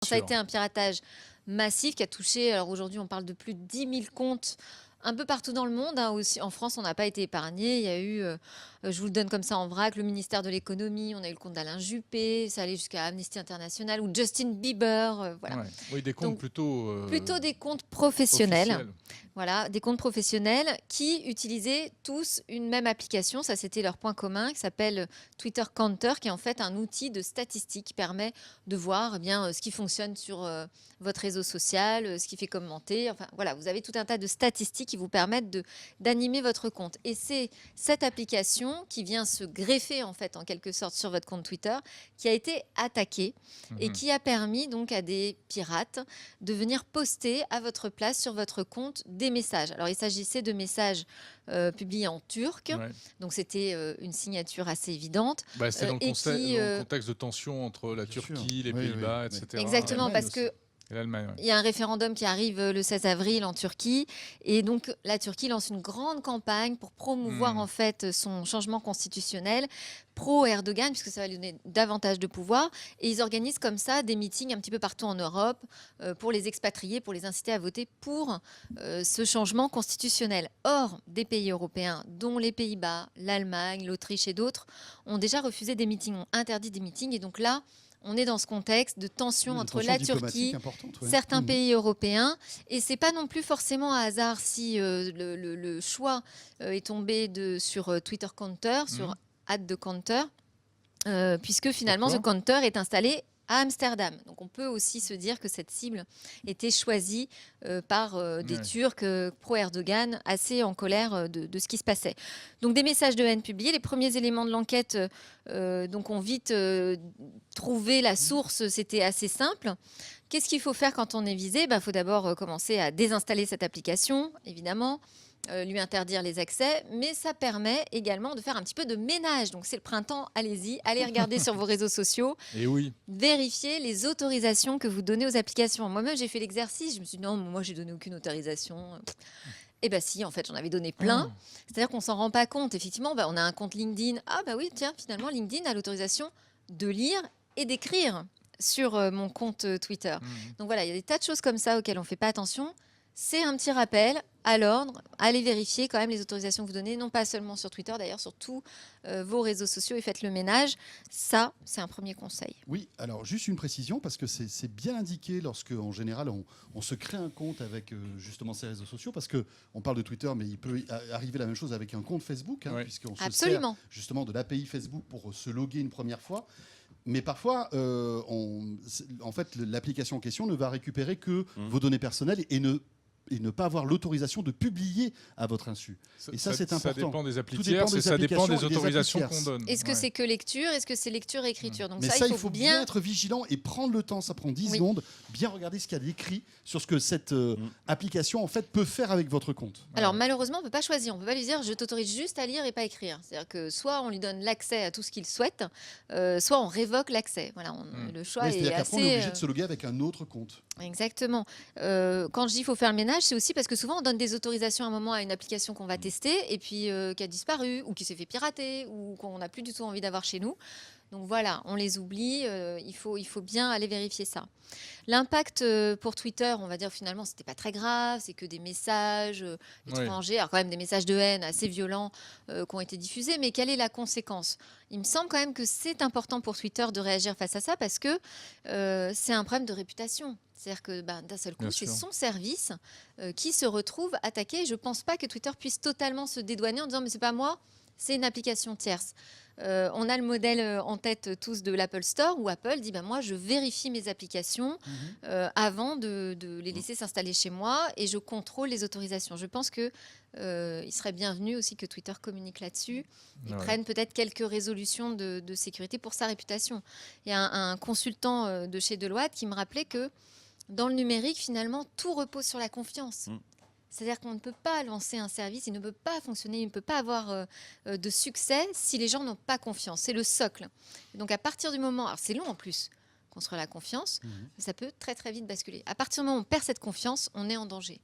Ça a été un piratage massif qui a touché, alors aujourd'hui on parle de plus de 10 000 comptes un peu partout dans le monde, hein, aussi en France on n'a pas été épargné. Il y a eu, je vous le donne comme ça en vrac, le ministère de l'économie, on a eu le compte d'Alain Juppé, ça allait jusqu'à Amnesty International ou Justin Bieber, voilà. Ouais. Oui, des comptes Donc plutôt plutôt des comptes professionnels. officiels. Voilà, des comptes professionnels qui utilisaient tous une même application. Ça, c'était leur point commun, qui s'appelle Twitter Counter, qui est en fait un outil de statistique qui permet de voir ce qui fonctionne sur votre réseau social, ce qui fait commenter. Enfin, voilà, vous avez tout un tas de statistiques qui vous permettent d'animer votre compte. Et c'est cette application qui vient se greffer, en fait, en quelque sorte, sur votre compte Twitter, qui a été attaquée et qui a permis donc à des pirates de venir poster à votre place sur votre compte des messages. Alors, il s'agissait de messages publiés en turc, Ouais. donc c'était une signature assez évidente. Bah, c'est dans, et qui, dans le contexte de tension entre la Bien sûr. Turquie, les Oui, Pays-Bas, oui. etc. Exactement, L'Allemagne parce aussi. que Et l'Allemagne. Ouais. il y a un référendum qui arrive le 16 avril en Turquie et donc la Turquie lance une grande campagne pour promouvoir en fait son changement constitutionnel pro-Erdogan puisque ça va lui donner davantage de pouvoir et ils organisent comme ça des meetings un petit peu partout en Europe pour les expatriés, pour les inciter à voter pour ce changement constitutionnel. Or, des pays européens dont les Pays-Bas, l'Allemagne, l'Autriche et d'autres ont déjà refusé des meetings, ont interdit des meetings et donc là, on est dans ce contexte de tension Oui, entre tension la diplomatique Turquie, importante, ouais. certains pays européens, et c'est pas non plus forcément un hasard si le choix est tombé sur Twitter Counter, sur Ad de Counter, puisque finalement Pourquoi The Counter est installé à Amsterdam. Donc on peut aussi se dire que cette cible était choisie par des Turcs pro-Erdogan assez en colère de ce qui se passait. Donc des messages de haine publiés. Les premiers éléments de l'enquête donc ont vite trouvé la source. C'était assez simple. Qu'est-ce qu'il faut faire quand on est visé ? Il faut d'abord commencer à désinstaller cette application, évidemment. Lui interdire les accès, mais ça permet également de faire un petit peu de ménage. Donc c'est le printemps, allez-y, allez regarder sur vos réseaux sociaux, Et oui. vérifiez les autorisations que vous donnez aux applications. Moi-même, j'ai fait l'exercice, je me suis dit non, moi j'ai donné aucune autorisation. Eh bien si, en fait, j'en avais donné plein. C'est-à-dire qu'on s'en rend pas compte. Effectivement, on a un compte LinkedIn. Ah bah oui, tiens, finalement, LinkedIn a l'autorisation de lire et d'écrire sur mon compte Twitter. Donc voilà, il y a des tas de choses comme ça auxquelles on ne fait pas attention. C'est un petit rappel à l'ordre. Allez vérifier quand même les autorisations que vous donnez, non pas seulement sur Twitter, d'ailleurs sur tous vos réseaux sociaux et faites le ménage. Ça, c'est un premier conseil. Oui, alors juste une précision, parce que c'est bien indiqué lorsque, en général, on se crée un compte avec justement ces réseaux sociaux, parce qu'on parle de Twitter, mais il peut arriver la même chose avec un compte Facebook, hein, puisqu'on se sert justement de l'API Facebook pour se loguer une première fois. Mais parfois, en fait, l'application en question ne va récupérer que vos données personnelles et ne pas avoir l'autorisation de publier à votre insu. Et ça, c'est important. Ça dépend des applis Tout dépend tierces et ça dépend des applications et des autorisations applis qu'on donne. Est-ce que c'est que lecture ? Est-ce que c'est lecture et écriture ? Donc Mais ça, il faut bien être vigilant et prendre le temps. Ça prend 10 secondes. Bien regarder ce qu'il y a d'écrit sur ce que cette application en fait peut faire avec votre compte. Alors malheureusement, on ne peut pas choisir. On ne peut pas lui dire je t'autorise juste à lire et pas écrire. C'est-à-dire que soit on lui donne l'accès à tout ce qu'il souhaite, soit on révoque l'accès. Voilà, le choix est C'est-à-dire qu'après, on est assez... obligé de se loguer avec un autre compte. Exactement. Quand je dis qu'il faut faire le ménage, c'est aussi parce que souvent on donne des autorisations à un moment à une application qu'on va tester et puis qui a disparu ou qui s'est fait pirater ou qu'on n'a plus du tout envie d'avoir chez nous. Donc voilà, on les oublie, il faut bien aller vérifier ça. L'impact pour Twitter, on va dire finalement, c'était pas très grave, c'est que des messages étrangers, alors quand même des messages de haine assez violents qui ont été diffusés, mais quelle est la conséquence ? Il me semble quand même que c'est important pour Twitter de réagir face à ça parce que c'est un problème de réputation. C'est-à-dire que d'un seul coup, c'est son service qui se retrouve attaqué. Je ne pense pas que Twitter puisse totalement se dédouaner en disant « mais c'est pas moi ». C'est une application tierce. On a le modèle en tête tous de l'Apple Store où Apple dit moi je vérifie mes applications avant de les laisser s'installer chez moi et je contrôle les autorisations. Je pense que il serait bienvenu aussi que Twitter communique là-dessus et prenne peut-être quelques résolutions de sécurité pour sa réputation. Il y a un consultant de chez Deloitte qui me rappelait que dans le numérique, finalement, tout repose sur la confiance. C'est-à-dire qu'on ne peut pas lancer un service, il ne peut pas fonctionner, il ne peut pas avoir de succès si les gens n'ont pas confiance. C'est le socle. Et donc à partir du moment, alors c'est long en plus, construire la confiance, ça peut très très vite basculer. À partir du moment où on perd cette confiance, on est en danger.